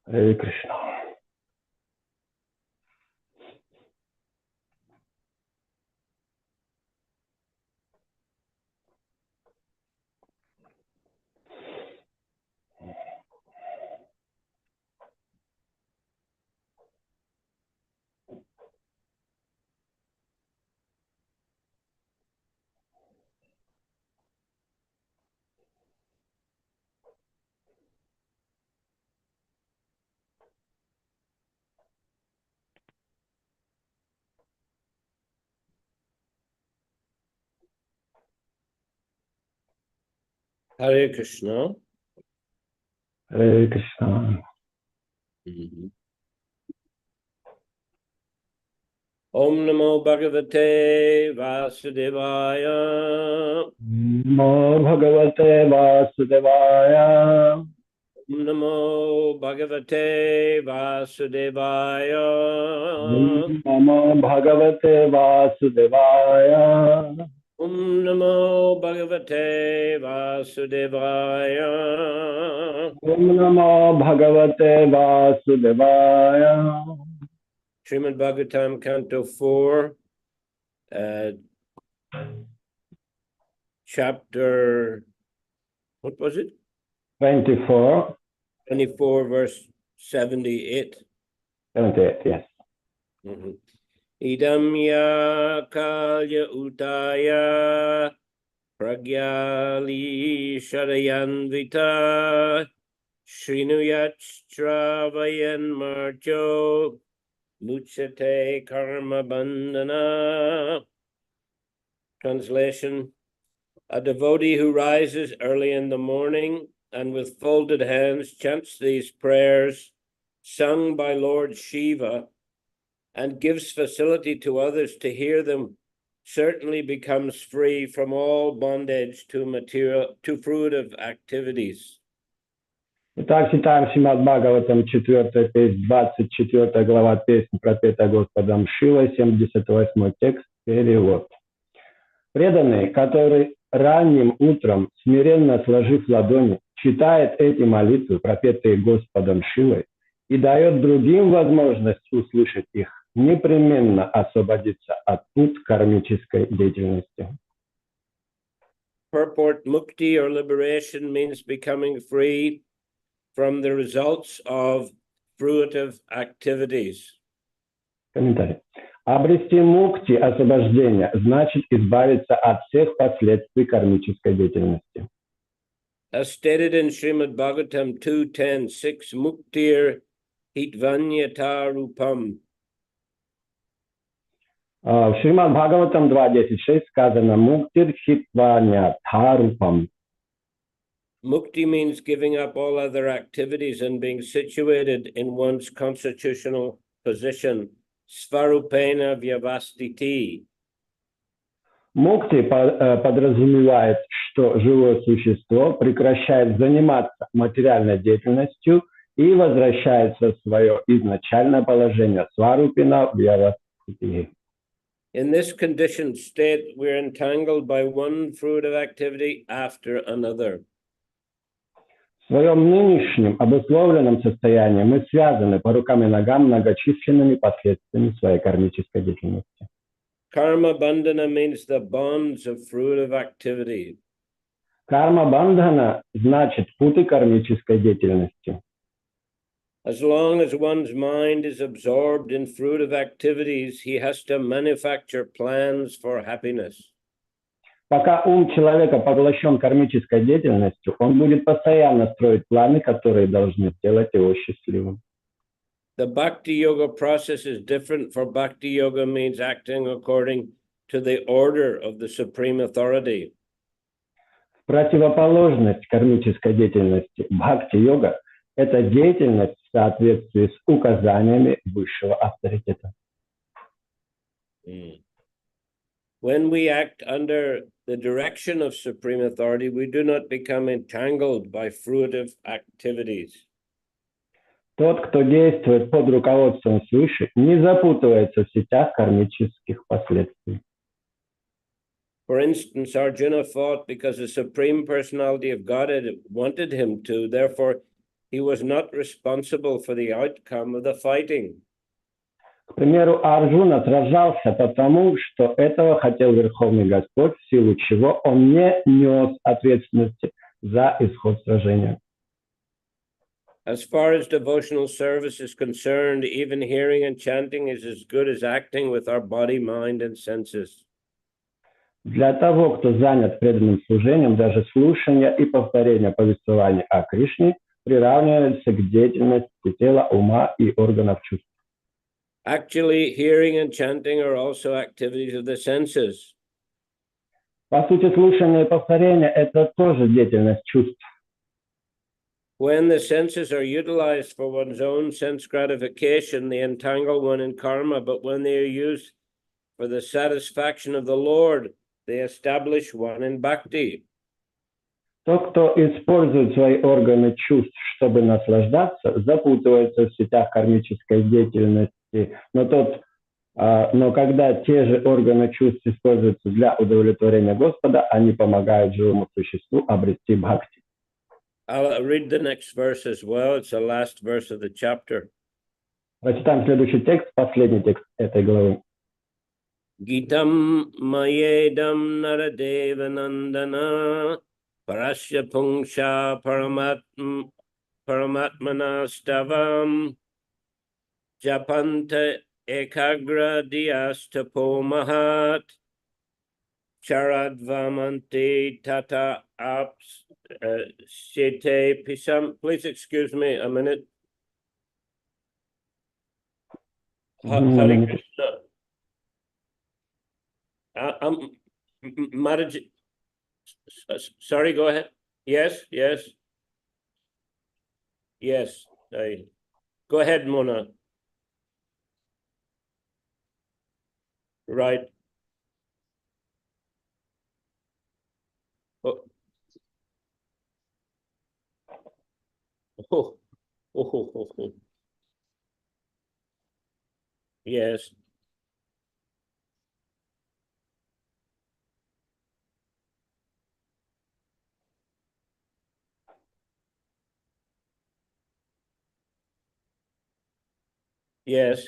Харе Кришна. Hare Krishna. Харе Кришна. Om Namo Bhagavate Vasudevaya. Namo Bhagavate Vasudevaya. Om Namo Bhagavate Vasudevaya. Namo Bhagavate Vasudevaya. Om Namo Bhagavate Vasudevaya. Om Namo Bhagavate Vasudevaya. Shrimad Bhagavatam, Canto 4, chapter, what was it? 24. 24, verse 78. 78, yes. Idam ya kalya utaya pragyali shadayanvita shrinuyachtravayan marcho muchate karma bandhana. Translation: a devotee who rises early in the morning and with folded hands chants these prayers sung by Lord Shiva and gives facility to others to hear them certainly becomes free from all bondage to fruitive activities. Итак, читаем Шримад Бхагаватам, 4 песнь, 24 глава песни, пропета Господом Шивой, 78 текст, перевод. Преданный, который ранним утром, смиренно сложив ладони, читает эти молитвы, пропетые Господом Шивой, и дает другим возможность услышать их, непременно освободиться от пут кармической деятельности. Purport: mukti or liberation means becoming free from the results of fruitive activities. Комментарий. Обрести мукти, освобождение, значит избавиться от всех последствий кармической деятельности. As stated in Shrimad Bhagavatam 2.10.6, muktir hitvanyata rupam. В Шримад Бхагаватам 2.10.6 сказано «Муктир хитваня тхарупам». Mukti means giving up all other activities and being situated in one's constitutional position, svarupena vyavastiti. Мукти подразумевает, что живое существо прекращает заниматься материальной деятельностью и возвращается в свое изначальное положение сварупина вьявастити. In this conditioned state, we're entangled by one fruitive activity after another. В своем нынешнем обусловленном состоянии мы связаны по рукам и ногам многочисленными последствиями своей кармической деятельности. Karma bandhana means the bonds of fruitive activity. Карма бандхана значит путы кармической деятельности. As long as one's mind is absorbed in fruitive activities, he has to manufacture plans for happiness. Пока ум человека поглощен кармической деятельностью, он будет постоянно строить планы, которые должны сделать его счастливым. The Bhakti Yoga process is different, for Bhakti Yoga means acting according to the order of the Supreme Authority. В противоположность кармической деятельности бхакти-йога – это деятельность в соответствии с указаниями высшего авторитета. When we act under the direction of Supreme Authority, we do not become entangled by fruitive activities. Тот, кто действует под руководством свыше, не запутывается в сетях кармических последствий. For instance, Arjuna fought because the Supreme Personality of Godhead wanted him to, therefore he was not responsible for the outcome of the fighting. К примеру, Арджуна сражался потому, что этого хотел Верховный Господь, в силу чего он не нес ответственности за исход сражения. As far as devotional service is concerned, even hearing and chanting is as good as acting with our body, mind, and senses. Для того, кто занят преданным служением, даже слушание и повторение повествования о Кришне приравниваются к деятельности тела, ума и органов чувств. Actually, hearing and chanting are also activities of the senses. По сути, слушание и повторение – это тоже деятельность чувств. When the senses are utilized for one's own sense gratification, they entangle one in karma, but when they are used for the satisfaction of the Lord, they establish one in bhakti. Тот, кто использует свои органы чувств, чтобы наслаждаться, запутывается в сетях кармической деятельности, но когда те же органы чувств используются для удовлетворения Господа, они помогают живому существу обрести бхакти. I'll read the next verse as well. It's the last verse of the chapter. Прочитаем следующий текст, последний текст этой главы. Gitam mayedam naradeva nandana parasya pungsha paramatmana stavam japanta ekagra diastapo mahat charadvamanti tata aps shete pisam. Please excuse me a minute. Hare Krishna. Mataji, sorry, go ahead. Yes. Go ahead, Mona. Right. Oh. Yes. Yes.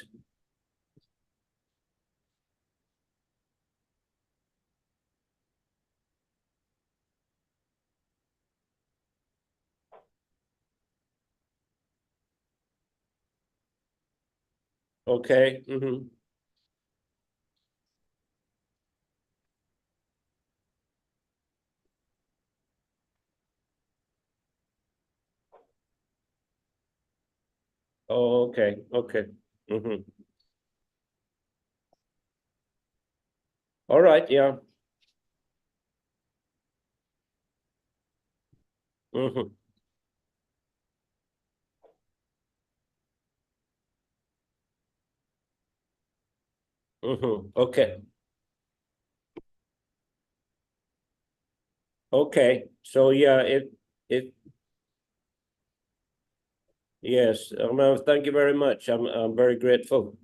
Okay. Mm-hmm. Oh, okay. Mm-hmm. All right, yeah. Mm-hmm. Mm-hmm. Okay. So yeah, it yes. Thank you very much. I'm very grateful.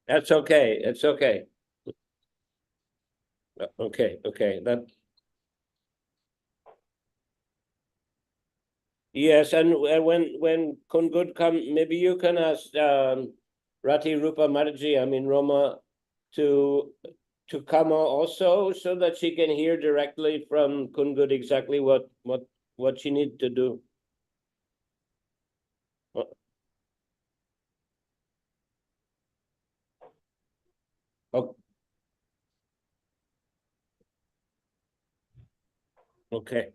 That's okay. It's okay. Okay. That. Yes, and when Kungud come, maybe you can ask Rati Rupa Mataji, Roma, to come also, so that she can hear directly from Kungud exactly what she needs to do. Oh. Okay.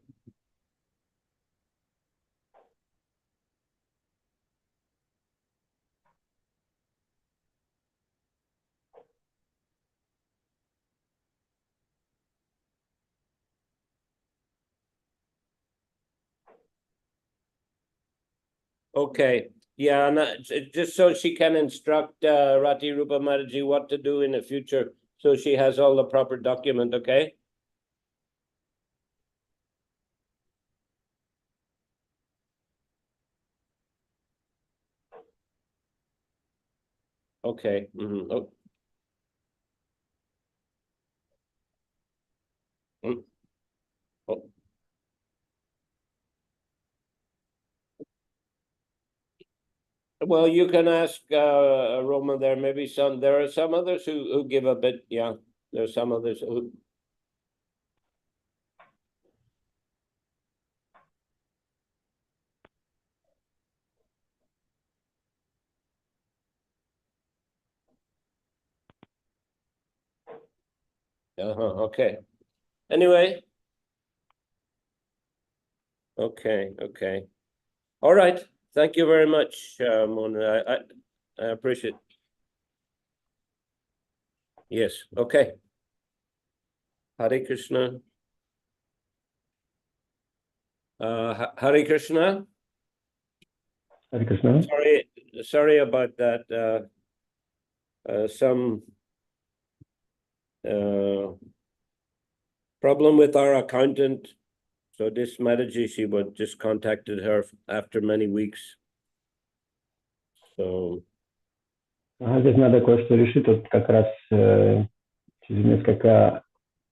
Okay. Yeah, and just so she can instruct Rati Rupa Mataji what to do in the future, so she has all the proper document, okay? Okay. Mhm. Oh. Mm. Oh. Well, you can ask Roma there. Maybe there are some others who give a bit. Yeah, there are some others who. Okay. Anyway. Okay. All right. Thank you very much, Mona. I appreciate it. Yes. Okay. Hare Krishna. Hare Krishna. Hare Krishna. Sorry about that. Some problem with our accountant. So this Mataji, she just contacted her after many weeks. So. Здесь надо кое-что решить. Вот как раз через несколько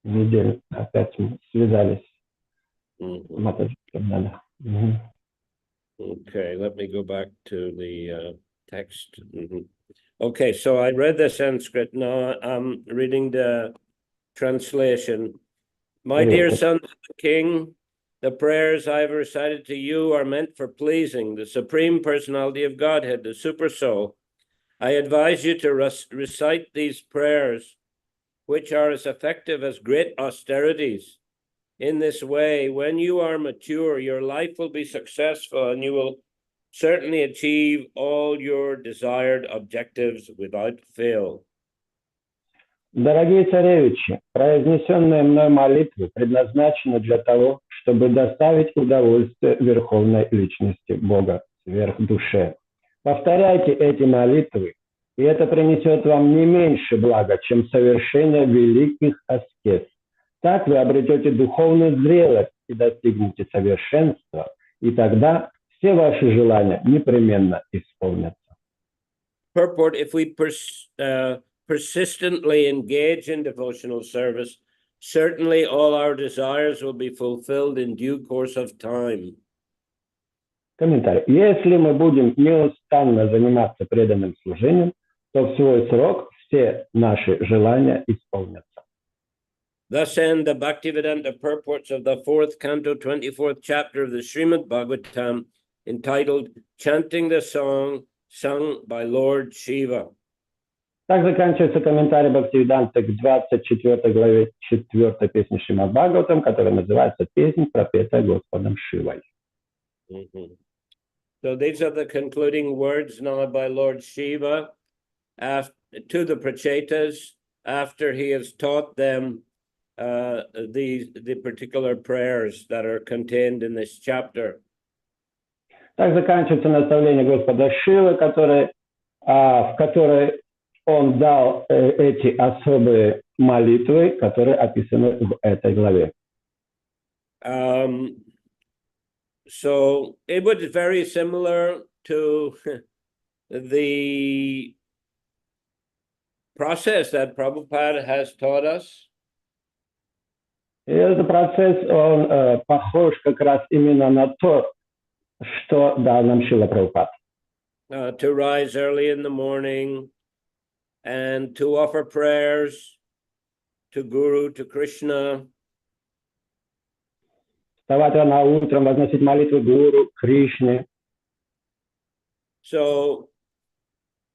недель опять мы связались. Надо. Okay, let me go back to the text. Okay, so I read the Sanskrit. Now I'm reading the translation. My dear son of the king, the prayers I have recited to you are meant for pleasing the Supreme Personality of Godhead, the Super Soul. I advise you to recite these prayers, which are as effective as great austerities. In this way, when you are mature, your life will be successful and you will certainly achieve all your desired objectives without fail. Дорогие царевичи, произнесенные мной молитвы предназначены для того, чтобы доставить удовольствие Верховной Личности Бога, сверхдуше. Повторяйте эти молитвы, и это принесет вам не меньше блага, чем совершение великих аскез. Так вы обретете духовную зрелость и достигнете совершенства, и тогда все ваши желания непременно исполнятся. Purport: if we persistently engage in devotional service, certainly all our desires will be fulfilled in due course of time. Комментарий. Если мы будем неустанно заниматься преданным служением, то в свой срок все наши желания исполнятся. Thus end the Bhaktivedanta purports of the 4th canto, 24th chapter of the Shrimad Bhagavatam, entitled Chanting the Song Sung by Lord Shiva. Так заканчивается комментарий Бхактивиданта к 24 главе 4 песни Шримад Бхагаватам, которая называется «Песнь, пропетая Господом Шивой». So these are the concluding words now by Lord Shiva to the Prachetas after he has taught them the particular prayers that are contained in this chapter. Так заканчивается наставление Господа Шивы, в которой он дал эти особые молитвы, которые описаны в этой главе. So it was very similar to the process that Prabhupada has taught us. И этот процесс, он похож как раз именно на то, что дал нам Шрила Прабхупада. To rise early in the morning and to offer prayers to Guru, to Krishna. Вставать рано утром, возносить молитвы Гуру, Кришне. So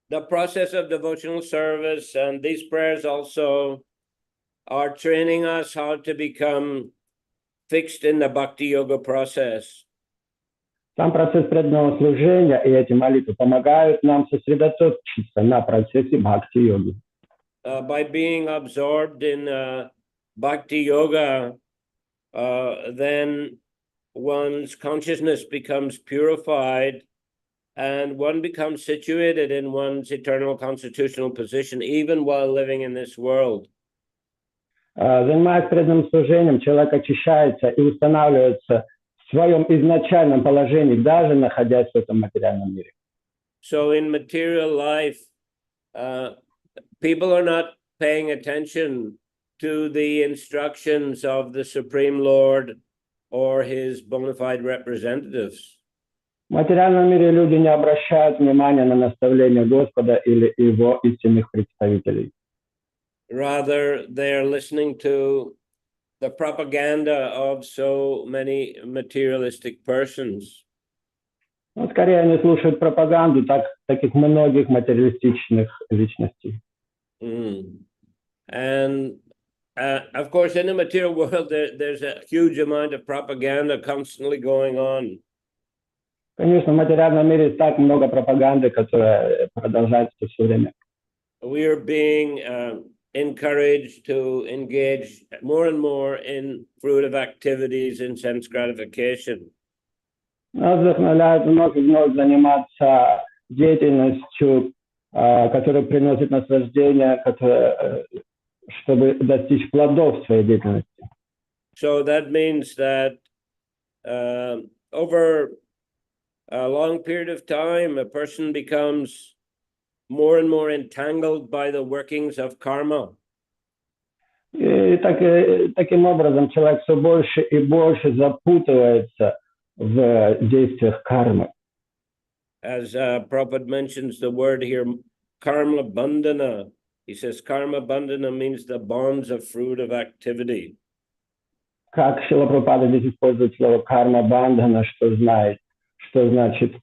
the process of devotional service and these prayers also are training us how to become fixed in the bhakti yoga process. Сам процесс преданного служения и эти молитвы помогают нам сосредоточиться на процессе бхакти-йоги. By being absorbed in bhakti yoga, then one's consciousness becomes purified and one becomes situated in one's eternal constitutional position, even while living in this world. Занимаясь преданным служением, человек очищается и устанавливается в своем изначальном положении, даже находясь в этом материальном мире. So in material life, people are not paying attention to the instructions of the Supreme Lord or his bona fide representatives. В материальном мире люди не обращают внимания на наставления Господа или его истинных представителей. Rather, they're listening to the propaganda of so many materialistic persons. Но скорее они слушают пропаганду таких многих материалистичных личностей. And of course, in the material world, there's a huge amount of propaganda constantly going on. Конечно, в материальном мире так много пропаганды, которая продолжается все время. We are being encouraged to engage more and more in fruitive activities and sense gratification. Нас вдохновляют вновь и вновь заниматься деятельностью, которая приносит наслаждение, чтобы достичь плодов своей деятельности. So that means that over a long period of time, a person becomes more and more entangled by the workings of karma. И таким образом человек все больше и больше запутывается в действиях кармы. As Prabhupada mentions the word here, karma bandhana. He says karma bandhana means the bonds of fruitive activity. Как Шрила Прабхупада здесь использует слово карма бандхана, что значит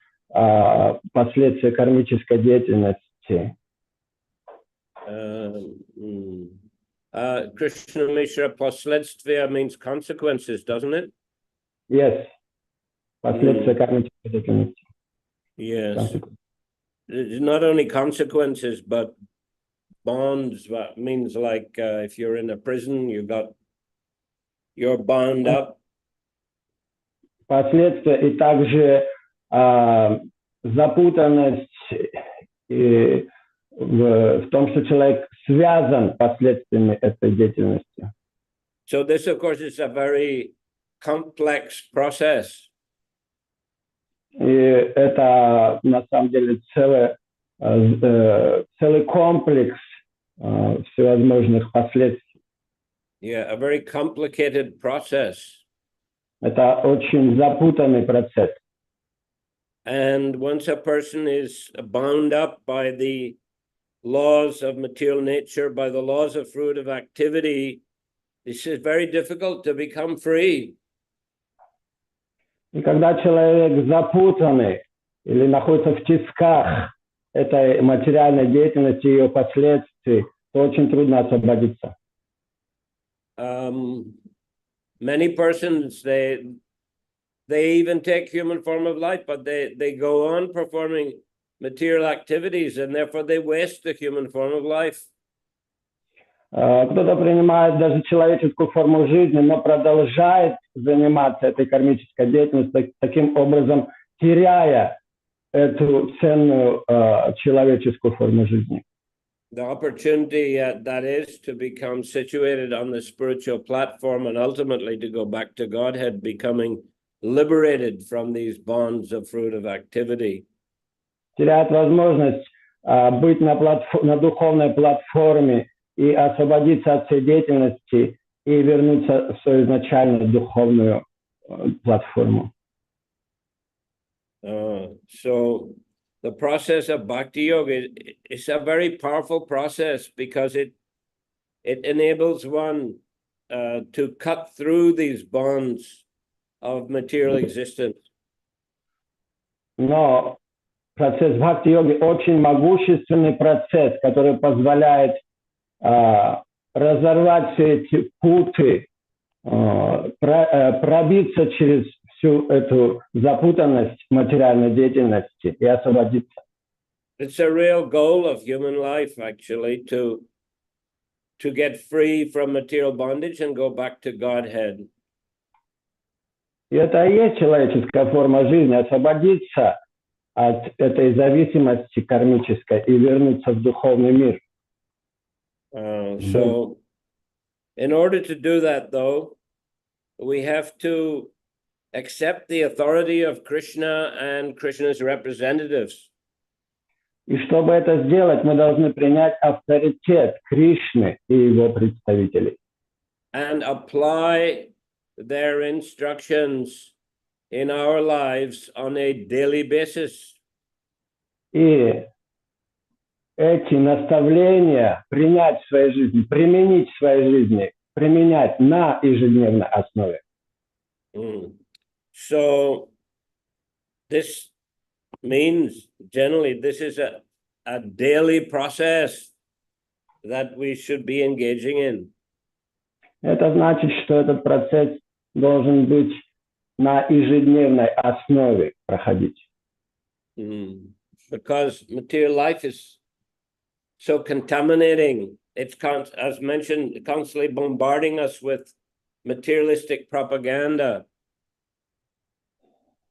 последствия кармической деятельности. Krishna Mishra, последствия means consequences, doesn't it? Yes. Последствия кармической деятельности. Yes. Not only consequences, but bonds. Means like if you're in a prison, you're bound up. Последствия и также запутанность в том, что человек связан последствиями этой деятельности. So this, of course, is a very complex process. И это на самом деле целый комплекс всевозможных последствий. Yeah, a very complicated process. Это очень запутанный процесс. And once a person is bound up by the laws of material nature, by the laws of fruitive activity, this is very difficult to become free. И когда человек запутанный или находится в тисках этой материальной деятельности и ее последствий, то очень трудно освободиться. Many persons, they even take human form of life, but they go on performing material activities, and therefore they waste the human form of life. Кто-то принимает даже человеческую форму жизни, но продолжает заниматься этой кармической деятельностью, таким образом теряя эту ценную человеческую форму жизни. The opportunity that is to become situated on the spiritual platform and ultimately to go back to Godhead, becoming liberated from these bonds of fruitive activity. Теряет возможность быть на духовной платформе и освободиться от всей деятельности и вернуться в свою изначальную духовную платформу. So the process of bhakti yoga is a very powerful process because it enables one to cut through these bonds of material existence. Но процесс бхакти-йоги очень могущественный процесс, который позволяет разорвать все эти путы, пробиться через всю эту запутанность материальной деятельности и освободиться. It's a real goal of human life, actually, to get free from material bondage and go back to Godhead. И это и есть человеческая форма жизни, освободиться от этой зависимости кармической и вернуться в духовный мир. So, in order to do that, though, we have to accept the authority of Krishna and Krishna's representatives. И чтобы это сделать, мы должны принять авторитет Кришны и его представителей. And apply their instructions in our lives on a daily basis. И эти наставления принять в своей жизни, применить в своей жизни, применять на ежедневной основе. So this means generally this is a daily process that we should be engaging in. Это значит, что этот процесс должен быть на ежедневной основе проходить. Because material life is so contaminating. It's, as mentioned, constantly bombarding us with materialistic propaganda.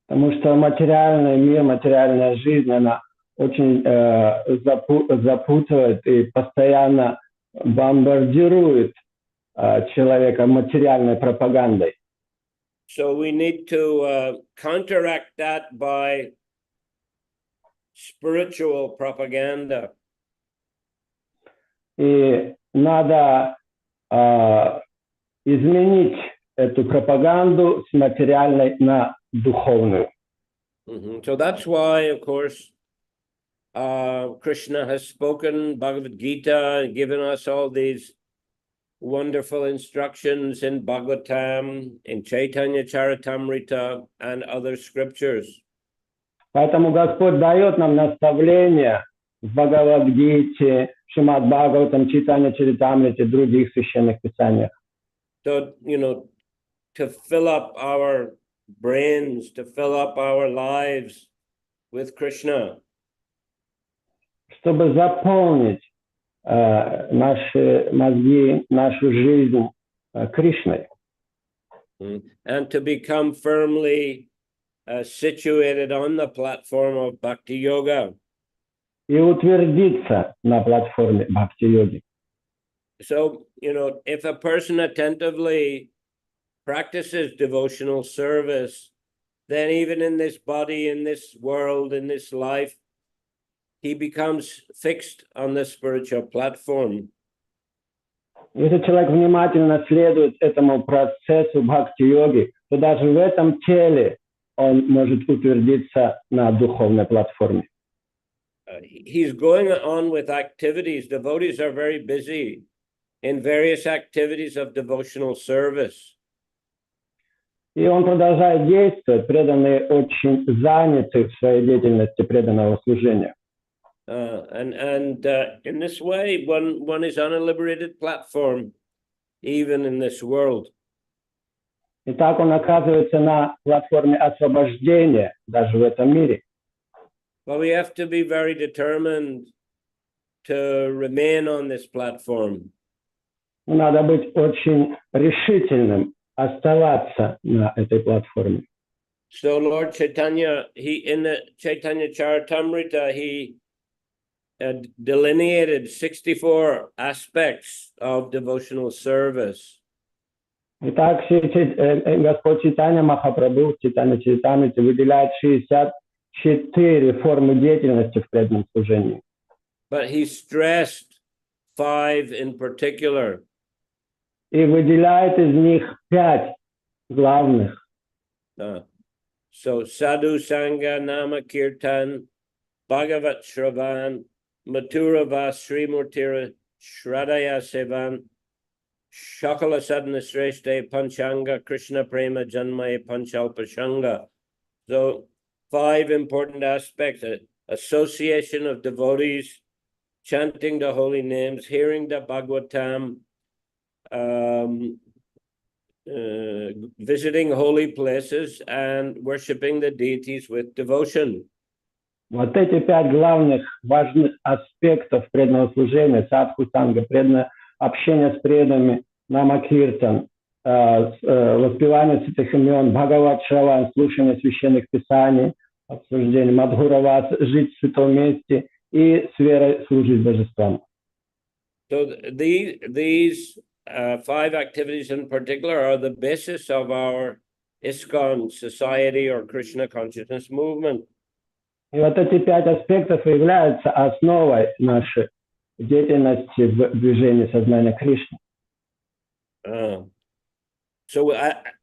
Потому что материальный мир, материальная жизнь, она очень запутывает и постоянно бомбардирует человека материальной пропагандой. So we need to counteract that by spiritual propaganda. И надо изменить эту пропаганду с материальной на духовную. So that's why, of course, Krishna has spoken Bhagavad Gita, given us all these wonderful instructions in Bhagavatam, in Chaitanya Charitamrita, and other scriptures. Поэтому Господь дает нам наставления в Бхагавад-гите, Шримад Бхагаватам, Чайтанья Чаритамрите, других священных писаниях. So, to fill up our brains, to fill up our lives with Krishna. Чтобы заполнить наши мозги, нашу жизнь Кришной. And to become firmly situated on the platform of Bhakti Yoga. И утвердиться на платформе Бхакти-йоги. So, if a person attentively practices devotional service, then even in this body, in this world, in this life, he becomes fixed on the spiritual platform. Если человек внимательно следует этому процессу бхакти-йоги, то даже в этом теле он может утвердиться на духовной платформе. He's going on with activities. Devotees are very busy in various activities of devotional service. И он продолжает действовать, преданные очень заняты в своей деятельности преданного служения. And in this way, one is on a liberated platform, even in this world. И так он оказывается на платформе освобождения, даже в этом мире. But we have to be very determined to remain on this platform. Надо быть очень решительным, оставаться на этой платформе. So Lord Chaitanya, in the Chaitanya Charitamrita, he delineated 64 aspects of devotional service. Итак, Господь Чайтанья Махапрабху в Чайтанья Чаритамрите выделяет 64 формы деятельности в преданном служении. But he stressed 5 in particular. И выделяет из них 5 главных. So Sadhu Sangha, Nama Kirtan, Bhagavat Shravan, Mathura Vas, Srimurtira, Shradaya Sevan, Shakala Sadhana Shreshte, Panchanga, Krishna Prema, Janmaya, Panchalpashanga. So 5 important aspects: association of devotees, chanting the holy names, hearing the Bhagavatam, visiting holy places, and worshipping the deities with devotion. Вот эти 5 главных важных аспектов преданного служения: садху, санга, преданное общение с преданными, намакиртан, воспевание святых имен, бхагават шраван, слушание священных писаний, обсуждение мадхуравас, жить в святом месте и с верой служить божествам. So these 5 activities in particular are the basis of our ISKCON society or Krishna consciousness movement. И вот эти 5 аспектов являются основой нашей деятельности в движении сознания Кришны. So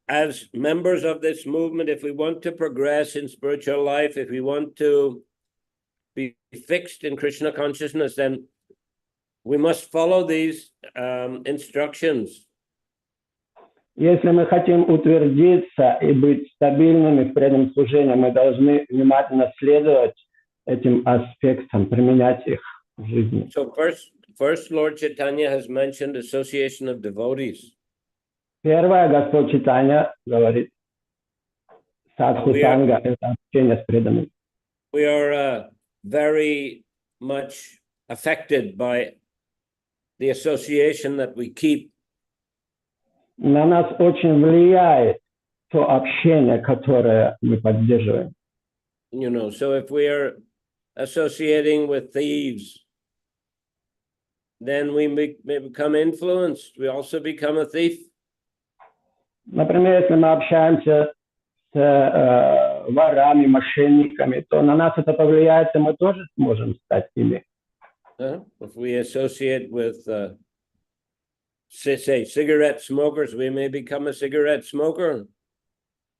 as members of this movement, if we want to progress in spiritual life, if we want to be fixed in Krishna consciousness, then we must follow these instructions. Если мы хотим утвердиться и быть стабильными в преданном служении, мы должны внимательно следовать этим аспектам, применять их в жизни. So first Lord Chaitanya has mentioned association of devotees. Первое, Господь Чайтанья говорит, садху-санга – это общение с преданными. We are very much affected by the association that we keep. На нас очень влияет то общение, которое мы поддерживаем. You know, so if we are associating with thieves, then we may become influenced. We also become a thief. Например, если мы общаемся с ворами, мошенниками, то на нас это повлияет, и мы тоже сможем стать ими. If we associate with, say, cigarette smokers, we may become a cigarette smoker.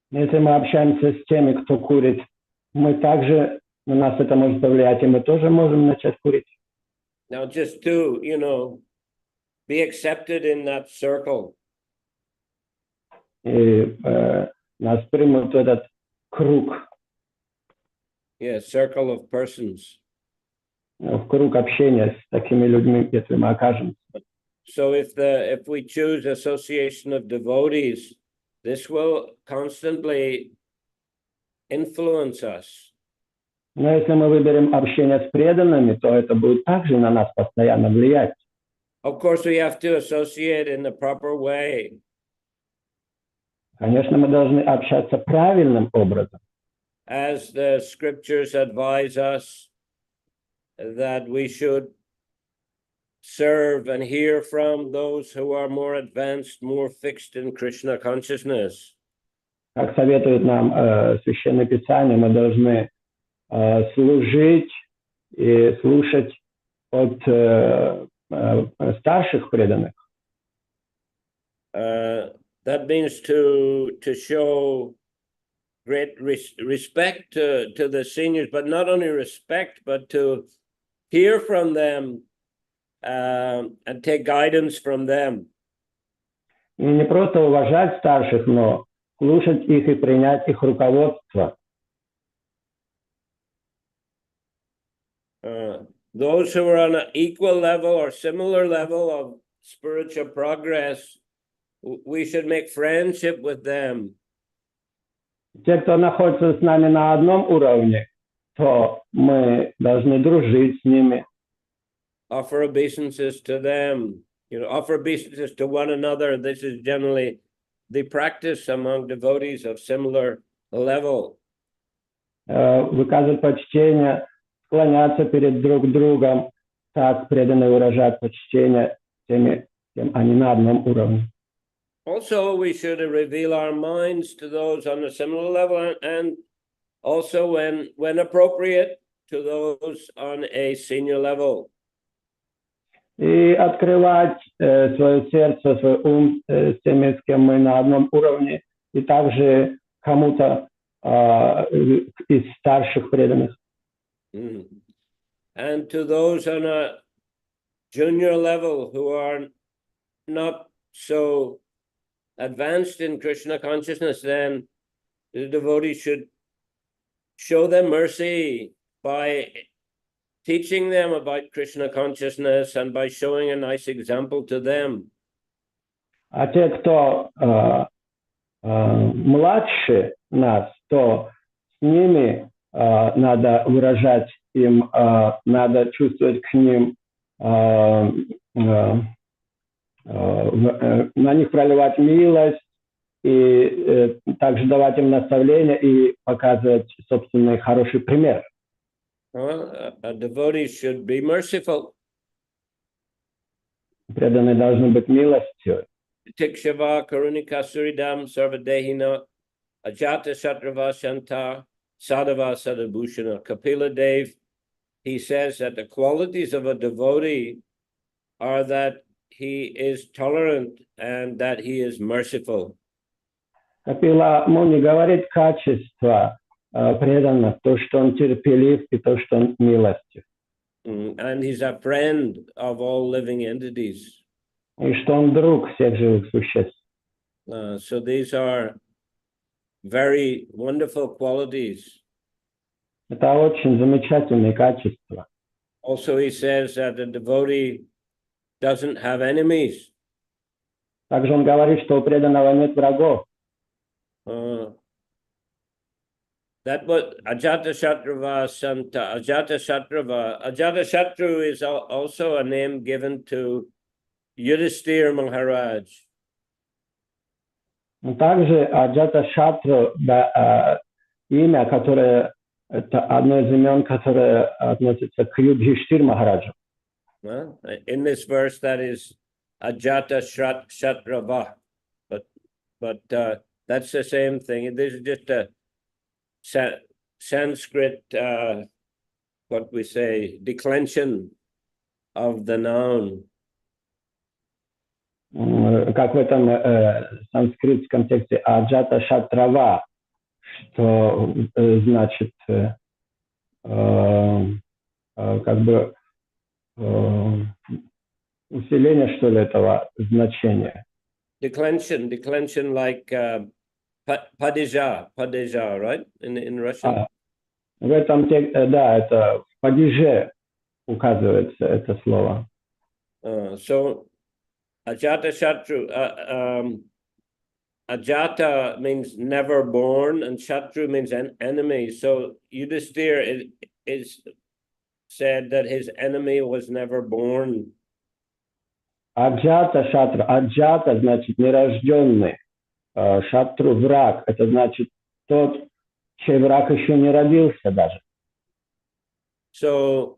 Если мы общаемся с теми, кто курит, мы также, на нас это может повлиять, и мы тоже можем начать курить. Now, just to, you know, be accepted in that circle. И нас примут в этот круг. Yeah, circle of persons. В круг общения с такими людьми, если мы окажемся. So if we choose association of devotees, this will constantly influence us. Но если мы выберем общение с преданными, то это будет также на нас постоянно влиять. Of course, we have to associate in the proper way. Конечно, мы должны общаться правильным образом. As the scriptures advise us that we should serve and hear from those who are more advanced, more fixed in Krishna consciousness. Как советует нам Священное Писание, мы должны служить и слушать от старших преданных. That means to show great respect to the seniors, but not only respect, but to hear from them and take guidance from them. И не просто уважать старших, но слушать их и принять их руководство. Those who are on an equal level or similar level of spiritual progress, we should make friendship with them. Те, кто находится с нами на одном уровне, то мы должны дружить с ними. Offer obeisances to them, you know, offer obeisances to one another. This is generally the practice among devotees of similar level. Выказывать почтение, склоняться перед друг другом, так преданные выражают почтение тем они на одном уровне. Also, we should reveal our minds to those on a similar level, and also, when appropriate, to those on a senior level. И открывать свое сердце, свой ум с теми, с кем мы на одном уровне, и также кому-то из старших преданных. And to those on a junior level who are not so advanced in Krishna consciousness, then the devotee should show them mercy by teaching them about Krishna consciousness and by showing a nice example to them. А те, кто младше нас, то с ними надо выражать им, надо чувствовать к ним, на них проливать милость и также давать им наставления и показывать собственный хороший пример. A devotee should be merciful. Преданные должны быть милостивы. Tikshava karunika suridam sarvadehina ajata shatrava shanta Sadhava Sadabhushana. Kapila Dev, he says that the qualities of a devotee are that he is tolerant and that he is merciful. Капила Муни говорит качество преданных, то, что он терпелив, и то, что он милостив. And he's a friend of all living entities. И что он друг всех живых существ. So these are very wonderful qualities. Это очень замечательные качества. Also, he says that the devotee doesn't have enemies. Также он говорит, что у преданного нет врагов. That was Ajata Shatrava Santa. Ajata Shatrava. Ajata Shatru is also a name given to Yudhisthira Maharaj. Также Аджата Шатру, имя, которое это одно из имен, которое относится к Юдхиштхир Махараджу. In this verse, that is Ajata Shatrava, but that's the same thing. This is just a Sanskrit, what we say, declension of the noun. Как в этом санскритском тексте Аджата Шатрава, что значит как бы усиление, что ли, этого значения. Declension like padija, right? In Russian. В этом тексте, да, это в падеже указывается это слово. So Ajata Shatru, Ajata means never born, and Shatru means an enemy. So Yudhisthira is said that his enemy was never born. Аджата Шатра. Аджата значит нерожденный. Шатру враг. Это значит тот, чей враг еще не родился даже. So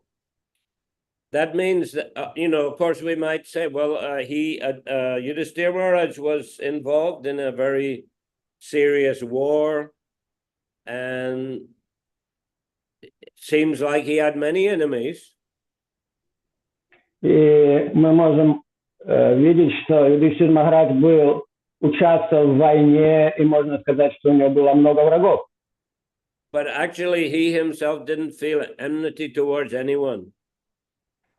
that means that, of course, we might say, well, Yudhisthira Maharaj was involved in a very serious war, and it seems like he had many enemies. И мы можем видеть, что Юдхиштхир Махарадж участвовал в войне, и можно сказать, что у него было много врагов. But actually, he himself didn't feel enmity towards anyone.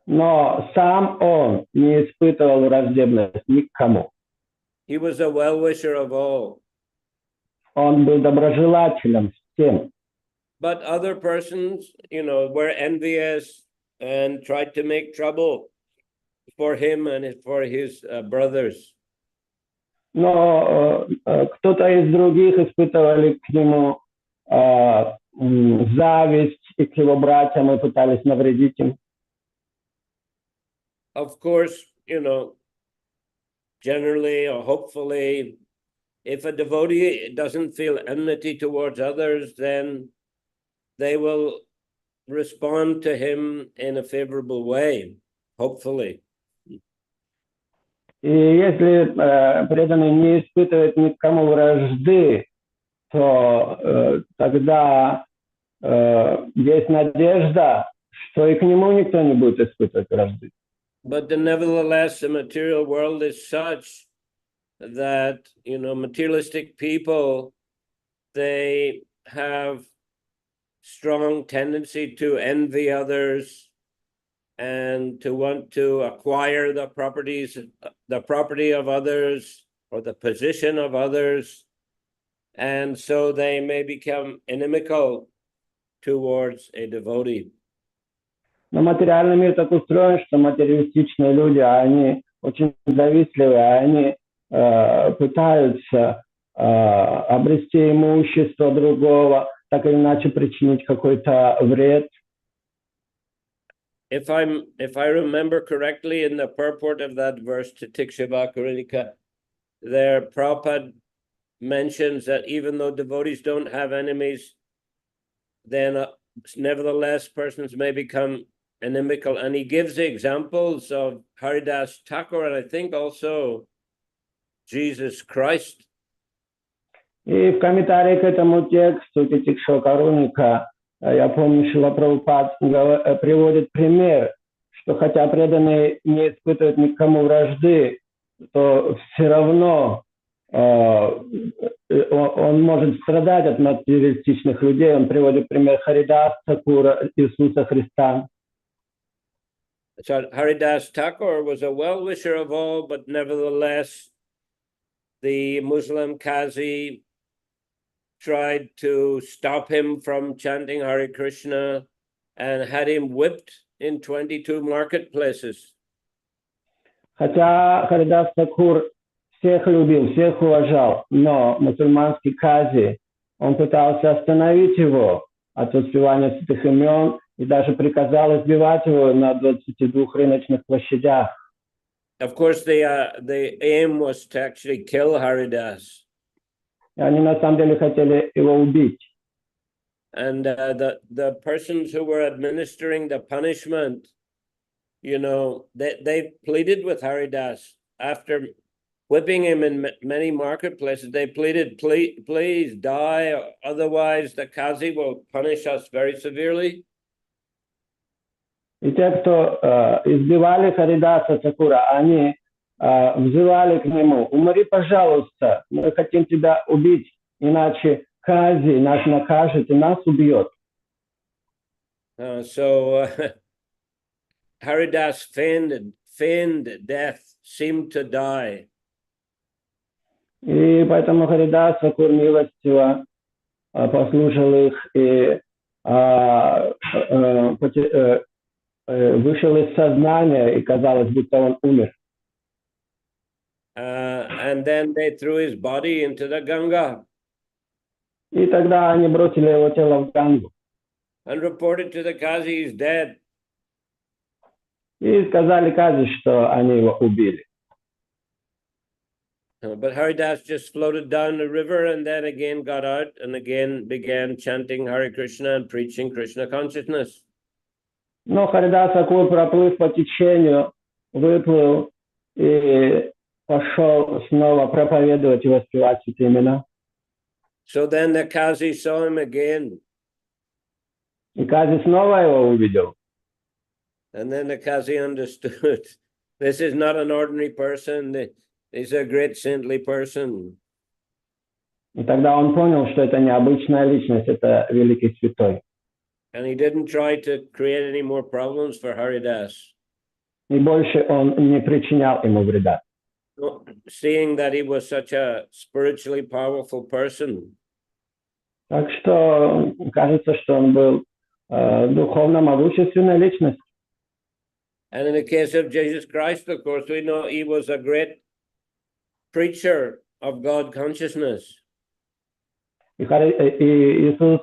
Но сам он не испытывал враждебность ни к кому. He was a well-wisher of all. Он был доброжелателем всем. But other persons, were envious and tried to make trouble for him and for his brothers. Но кто-то из других испытывали к нему зависть и к его братьям и пытались навредить им. Of course, generally or hopefully, if a devotee doesn't feel enmity towards others, then they will respond to him in a favorable way, hopefully. И если преданный не испытывает ни к кому вражды, то тогда есть надежда, что и к нему никто не будет испытывать вражды. But nevertheless, the material world is such that, materialistic people, they have strong tendency to envy others and to want to acquire the property of others or the position of others. And so they may become inimical towards a devotee. Но материальный мир так устроен, что материалистичные люди, они очень завистливые, они пытаются обрести имущество другого, так или иначе причинить какой-то вред. If I remember correctly, in the purport of that verse to Tikshava Karinika, there Prabhupada mentions that even though devotees don't have enemies, then nevertheless persons may become inimical, and he gives examples of Haridas Thakur and I think also Jesus Christ. И в комментарии к этому тексту Титикшо Каруника, я помню, Шрила Прабхупад приводит пример, что хотя преданный не испытывает никому вражды, то все равно он может страдать от материалистичных людей. Он приводит пример Харидас Такура, Иисуса Христа. So Haridas Thakur was a well-wisher of all, but nevertheless, the Muslim Qazi tried to stop him from chanting Hare Krishna and had him whipped in 22 marketplaces. Хотя Харидас Такур всех любил, всех уважал, но мусульманский Кази, он пытался остановить его от воспевания святых имен и даже приказал избивать его на 22 рыночных площадях. Of course, the aim was to actually kill Haridas. И они на самом деле хотели его убить. And the persons who were administering the punishment, you know, they pleaded with Haridas after whipping him in many marketplaces. They pleaded, please die, otherwise the Qazi will punish us very severely. И те, кто избивали Харидаса Такура, они взывали к нему: умри, пожалуйста, мы хотим тебя убить, иначе Кази нас накажет и нас убьет. So Haridas feigned death, seemed to die. И поэтому Харидас Такур милостиво послушал их и вышел из сознания, и казалось, будто он умер. And then they threw his body into the Ganga. И тогда они бросили его тело в Гангу. And reported to the Qazi he's dead. И сказали Кази, что они его убили. But Haridas just floated down the river and then again got out and again began chanting Hare Krishna and preaching Krishna consciousness. Но Харидас Такур, проплыв по течению, выплыл и пошел снова проповедовать и воспевать святые имена. So then the Qazi saw him again. И Кази снова его увидел. And then the Qazi understood this is not an ordinary person. He's a great saintly person. И тогда он понял, что это необычная личность, это великий святой. And he didn't try to create any more problems for Haridas. И больше он не причинял ему вреда. Seeing that he was such a spiritually powerful person. Так что кажется, что он был духовно могущественной личностью. And in the case of Jesus Christ, of course, we know he was a great preacher of God consciousness. И Иисус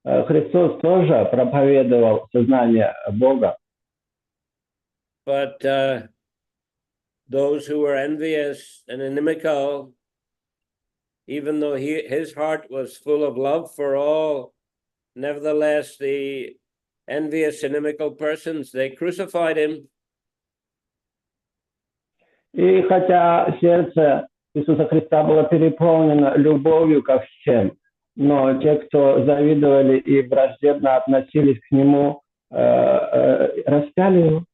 Христос тоже проповедовал сознание Бога. But those who were envious and inimical, even though his heart was full of love for all, nevertheless, the envious, inimical persons, they crucified him. И хотя сердце Иисуса Христа было переполнено любовью ко всем, но те, кто завидовали и враждебно относились к нему, распяли его.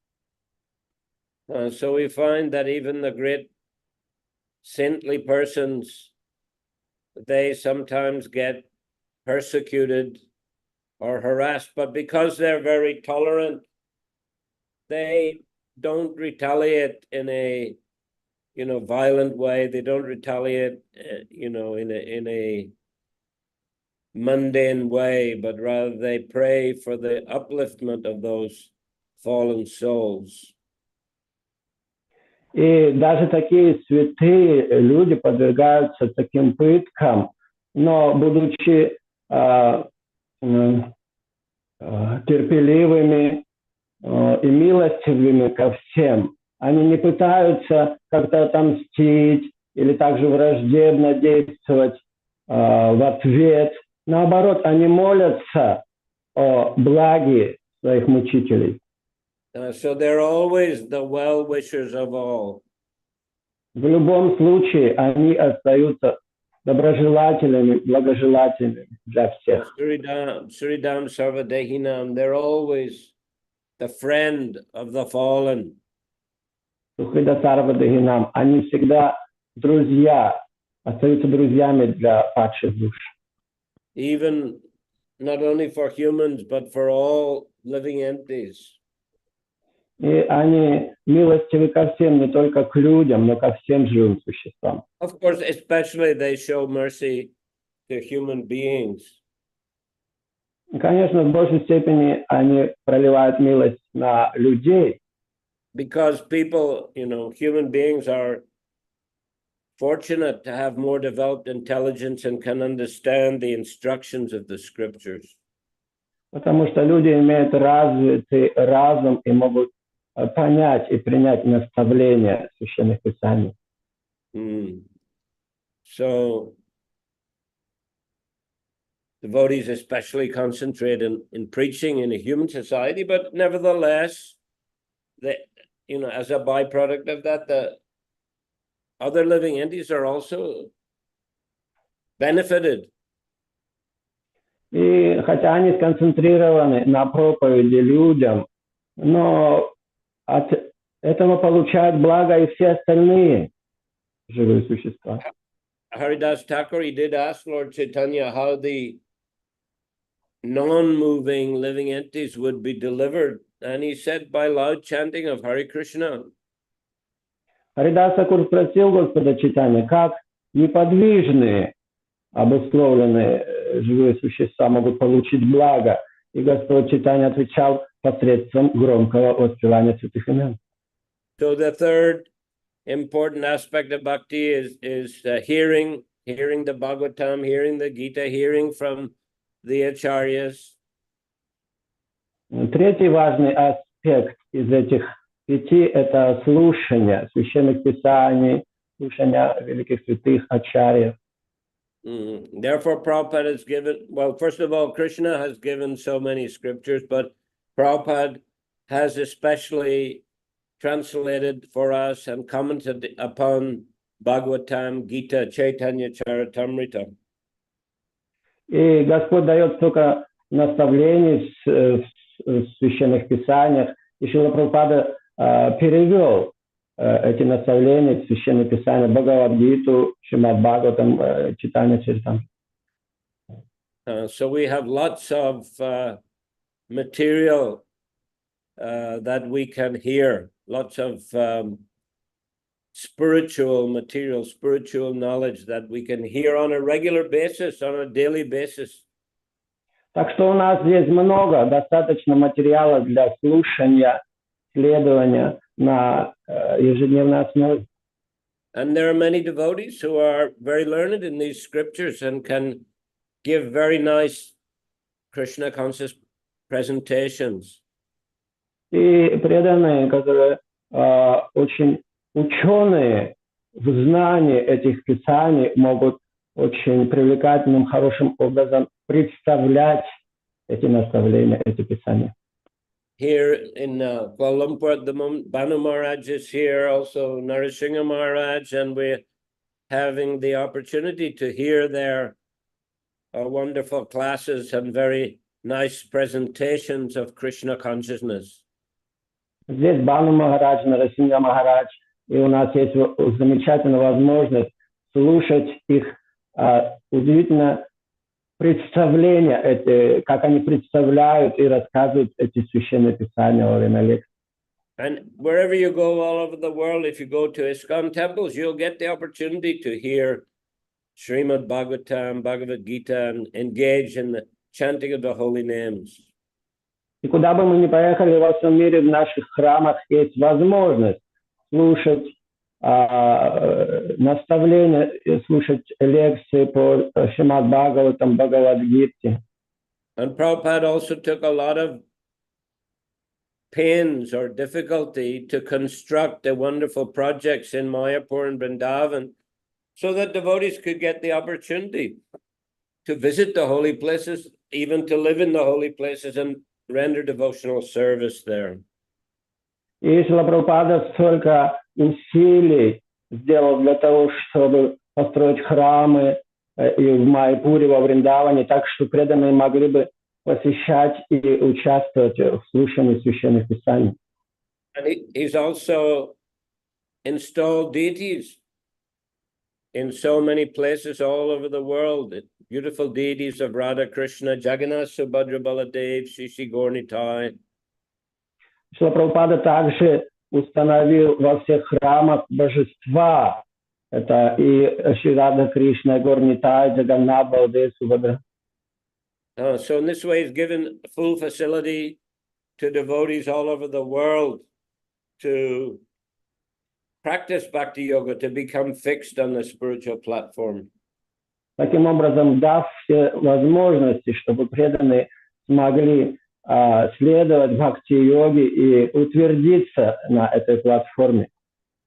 So we find that even the great saintly persons, they sometimes get persecuted or harassed, but because they're very tolerant, they don't retaliate in a violent way. They don't retaliate in a mundane way, but rather they pray for the upliftment of those fallen souls. И даже такие святые люди подвергаются таким пыткам, но будучи терпеливыми и милостивыми ко всем, они не пытаются как-то отомстить или также враждебно действовать в ответ. Наоборот, они молятся о благе своих мучителей. So they're always the well-wishers of all. В любом случае, они остаются доброжелательными, благожелательными для всех. Suridam Sarvadehinam, they're always the friend of the fallen. Сухрида Сарвадагинам, они всегда друзья, остаются друзьями для падших душ. Even not only for humans, but for all living entities. И они милостивы ко всем, не только к людям, но ко всем живым существам. Of course, especially they show mercy to human beings. И, конечно, в большей степени они проливают милость на людей, Because people, human beings are fortunate to have more developed intelligence and can understand the instructions of the scriptures. потому что люди имеют развитый разум и могут понять и принять наставления священных писаний. So devotees especially concentrate in preaching in a human society, but nevertheless, as a byproduct of that, the other living entities are also benefited. И хотя они сконцентрированы на проповеди людям, но от этого получают благо и все остальные живые существа. Haridas Thakur, he did ask Lord Chaitanya how the non-moving living entities would be delivered, and he said by loud chanting of Hare Krishna. Харидас Тхакур спросил Господа Чайтаньи, как неподвижные, обусловленные живые существа могут получить благо. И Господь Чайтанья отвечал посредством громкого воспевания святых имен. So the third important aspect of bhakti is hearing the Bhagavatam, hearing the Gita, hearing from the acharyas. Третий важный аспект из этих 5 – это слушание священных писаний, слушание великих святых ачарьев. Therefore, Prabhupada has given, well, first of all, Krishna has given so many scriptures, but Prabhupada has especially translated for us and commented upon Bhagavatam, Gita, Chaitanya Charitamrita. И Господь дает столько наставлений в священных писаниях, и Шрила Прабхупада перевел эти наставления в священные писания, Бхагавад-гиту, Шримад Бхагаватам, Чайтанья Чаритамриту. So we have lots of material that we can hear, lots of spiritual material, spiritual knowledge that we can hear on a regular basis, on a daily basis. Так что у нас здесь много, достаточно материала для слушания, следования на ежедневной основе. And there are many devotees who are very learned in these scriptures and can give very nice Krishna conscious presentations. И преданные, которые очень ученые в знании этих писаний, могут очень привлекательным, хорошим образом представлять эти наставления, эти писания. Here in Kuala Lumpur at the moment, Banu Maharaj is here, also Narasingha Maharaj, and we're having the opportunity to hear their wonderful classes and very nice presentations of Krishna consciousness. Здесь Бану Махарадж, Нарасингха Махарадж, и у нас есть замечательная возможность слушать их удивительно представления, как они представляют и рассказывают эти священные писания во время лекций. And wherever you go all over the world, if you go to ISKCON temples, you'll get the opportunity to hear Shrimad Bhagavatam, Bhagavad Gita, and engage in the chanting of the holy names. И куда бы мы ни поехали во всем мире, в наших храмах есть возможность слушать наставления, слушать лекции по Шримад Бхагаватам, Бхагавад-гите. And Prabhupada also took a lot of pains or difficulty to construct the wonderful projects in Mayapur and Vrindavan so that devotees could get the opportunity to visit the holy places, even to live in the holy places and render devotional service there. И Шрила Прабхупада столько усилий сделал для того, чтобы построить храмы, и в Майяпуре, во Вриндаване, так что преданные могли бы посещать и участвовать в слушании священных писаний. And he's also installed deities in so many places all over the world. Beautiful deities of Radha Krishna, Jagannath, Subhadra, Baladev, Shishi Gornitai. Шрила Прабхупада также установил во всех храмах божества. Это и Шри Рада Кришна, Горнитай, Джаганнат, Баладев, Субхадра. So in this way, he's given full facility to devotees all over the world to practice bhakti yoga, to become fixed on the spiritual platform. Таким образом, дав все возможности, чтобы преданные смогли следовать бхакти-йоге и утвердиться на этой платформе.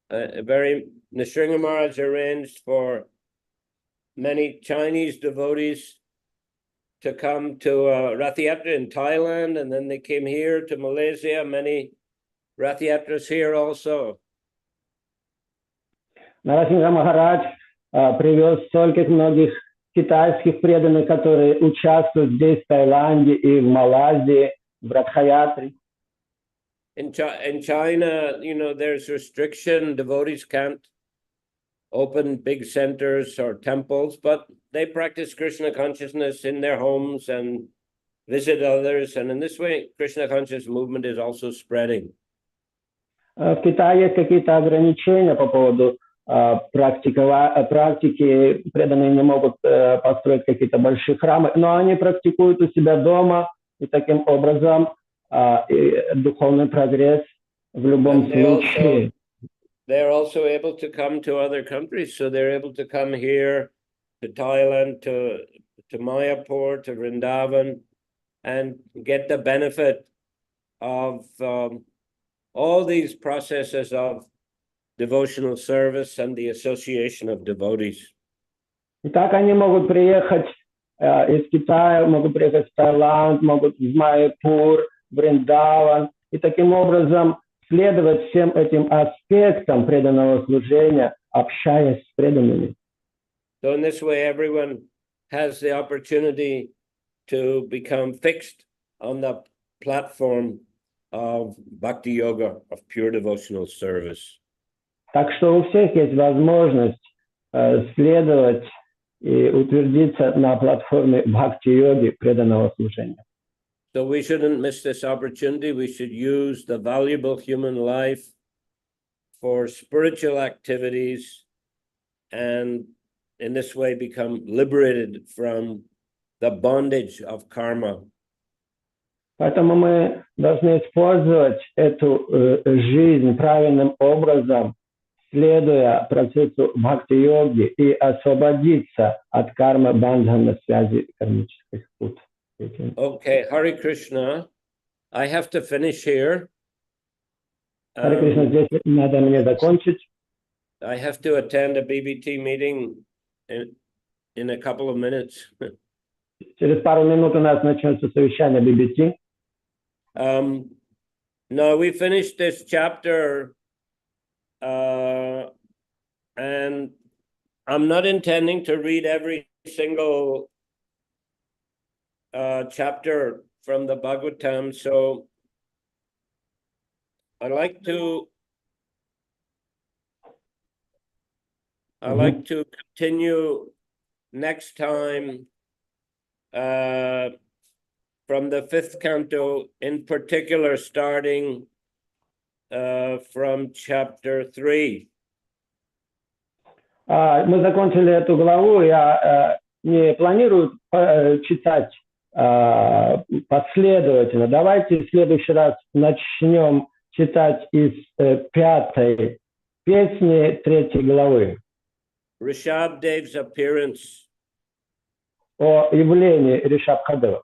Nrsimha Maharaj arranged for many Chinese devotees to come to Rath Yatra in Thailand, and then they came here to Malaysia, many Rath Yatras here also. Нрсимха Махарадж привез стольких многих китайских преданных, которые участвуют здесь, в Таиланде и в Малайзии, в Радха-ятре. In China, there's restriction. Devotees can't open big centers or temples, but they practice Krishna consciousness in their homes and visit others. And in this way, Krishna conscious movement is also spreading. В Китае есть какие-то ограничения по поводу практики. Преданные не могут построить какие-то большие храмы, но они практикуют у себя дома, и таким образом духовный прогресс в любом случае. They're also able to come to other countries, so they're able to come here to Thailand, to Mayapur, to Vrindavan, and get the benefit of all these processes of devotional service and the association of devotees. И так они могут приехать из Китая, могут приехать в Таиланд, могут в Майяпур, Вриндаван, и таким образом следовать всем этим аспектам преданного служения, общаясь с преданными. So in this way, everyone has the opportunity to become fixed on the platform of bhakti yoga, of pure devotional service. Так что у всех есть возможность следовать и утвердиться на платформе бхакти-йоги, преданного служения. So we shouldn't miss this opportunity. We should use the valuable human life for spiritual activities and in this way become liberated from the bondage of karma. Поэтому мы должны использовать эту жизнь правильным образом, следуя процессу бхакти-йоги и освободиться от кармы бандхана, связи кармических пут. Okay, Hare Krishna. I have to finish here. Hare Krishna, здесь надо мне закончить. I have to attend a BBT meeting in a couple of minutes. Через пару минут у нас начнется совещание BBT. No, we finished this chapter, and I'm not intending to read every single chapter from the Bhagavatam, so I like to continue next time from the 5th canto, in particular, starting from chapter 3. Мы закончили эту главу. Я не планирую читать последовательно. Давайте в следующий раз начнем читать из 5-й песни 3-й главы. Rishabdev's appearance. О явлении Ришабхадева.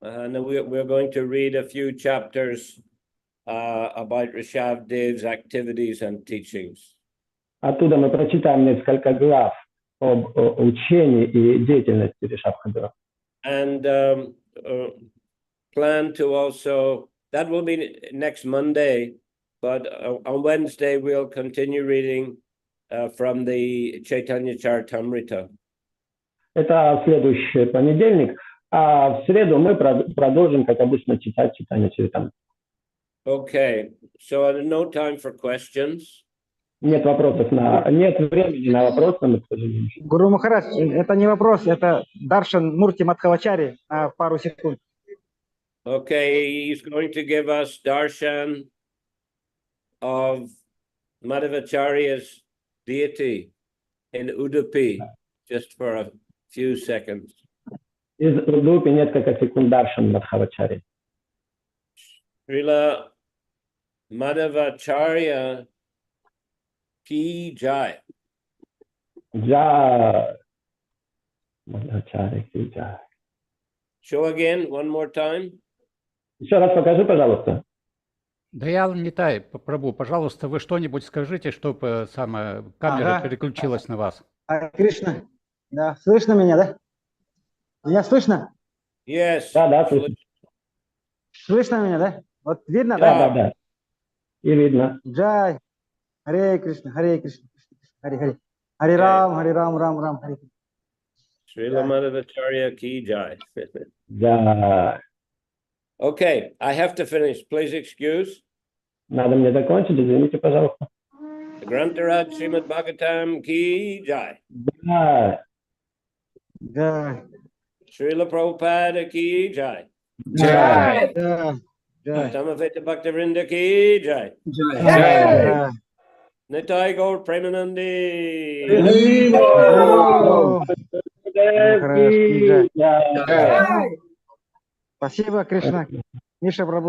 And we're going to read a few chapters about Rishabdev's activities and teachings. Оттуда мы прочитаем несколько глав об учении и деятельности Ришабхадева. And plan to also, that will be next Monday, but on Wednesday we'll continue reading from the Chaitanya Charitamrita. Это следующий понедельник. А в среду мы продолжим, как обычно, читать читание Чаритамриту. Okay, so no time for questions. Нет времени на вопросы, к сожалению. Гуру Махарадж, это не вопрос, это Даршан Мурти Мадхавачари на пару секунд. Okay, he's going to give us darshan of Madhavacharya's deity in Udupi, just for a few seconds. Из Удупи несколько секунд Даршан Мадхавачари. Srila Madhavacharya ki jai. Джай. Мадхавачари ки джай. Show again, one more time. Еще раз покажи, пожалуйста. Даял Нитай, Прабху, пожалуйста, вы что-нибудь скажите, чтобы камера Ага. переключилась на вас. Кришна, да, слышно меня, да? Меня слышно? Yes. Да, слышно. Слышно меня, да? Вот видно, Да. да? Да. И видно. Джай, Харе Кришна, Харе Кришна, Харе Харе. Харе Рам, Рам, Харе. Srila Madhavacharya ki jai. Да. Okay, I have to finish. Please excuse. Надо мне закончить, извините, пожалуйста. Grantaraj Shrimad Bhagavatam ki jai. Да. Джай, Srila Prabhupada ki jai. Да. Джай, Tamaveta Bhaktivinoda ki jai. Джай. Nitai Gaur Premanandi. О, Махарадж ки джай. Да. Спасибо, Кришна. Миша Прабху.